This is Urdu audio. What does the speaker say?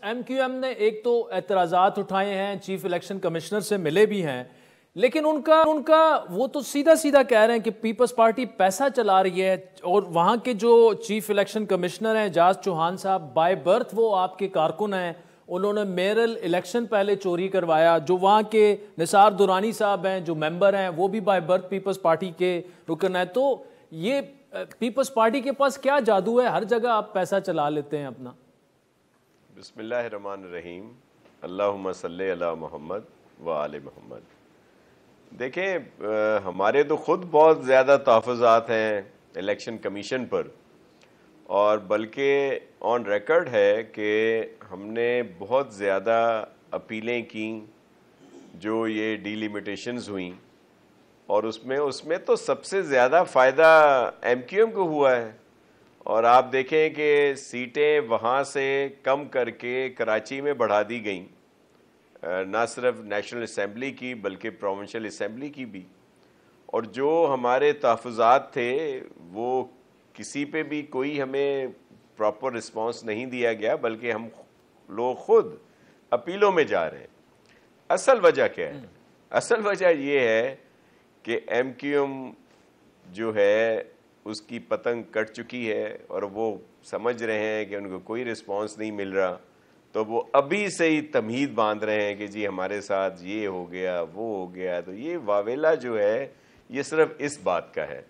ایم کیو ایم نے ایک تو اعتراضات اٹھائے ہیں، چیف الیکشن کمشنر سے ملے بھی ہیں، لیکن ان کا وہ تو سیدھا سیدھا کہہ رہے ہیں کہ پیپلز پارٹی پیسہ چلا رہی ہے، اور وہاں کے جو چیف الیکشن کمشنر ہیں اعجاز چوہان صاحب، بائی برتھ وہ آپ کے کارکن ہیں، انہوں نے میئرل الیکشن پہلے چوری کروایا. جو وہاں کے نثار درانی صاحب ہیں جو ممبر ہیں وہ بھی بائی برتھ پیپلز پارٹی کے رکن ہیں. تو یہ پیپلز پارٹی کے پاس کیا جادو ہے، ہر جگہ آپ پیسہ چلا لیتے ہیں اپنا؟ بسم اللہ الرحمن الرحیم. اللہم صلی علی محمد و آل محمد. دیکھیں ہمارے تو خود بہت زیادہ تحفظات ہیں الیکشن کمیشن پر، اور بلکہ آن ریکارڈ ہے کہ ہم نے بہت زیادہ اپیلیں کیں جو یہ ڈیلیمیٹیشنز ہوئیں، اور اس میں تو سب سے زیادہ فائدہ ایم کیو ایم کو ہوا ہے. اور آپ دیکھیں کہ سیٹیں وہاں سے کم کر کے کراچی میں بڑھا دی گئیں، نہ صرف نیشنل اسمبلی کی بلکہ پروونشل اسمبلی کی بھی. اور جو ہمارے تحفظات تھے وہ کسی پہ بھی کوئی ہمیں پراپر رسپانس نہیں دیا گیا، بلکہ ہم لوگ خود اپیلوں میں جا رہے ہیں. اصل وجہ کیا ہے؟ اصل وجہ یہ ہے کہ ایم کیو ایم جو ہے اس کی پتنگ کٹ چکی ہے، اور وہ سمجھ رہے ہیں کہ ان کو کوئی رسپانس نہیں مل رہا، تو وہ ابھی سے ہی تمہید باندھ رہے ہیں کہ جی ہمارے ساتھ یہ ہو گیا وہ ہو گیا. تو یہ واویلا جو ہے یہ صرف اس بات کا ہے.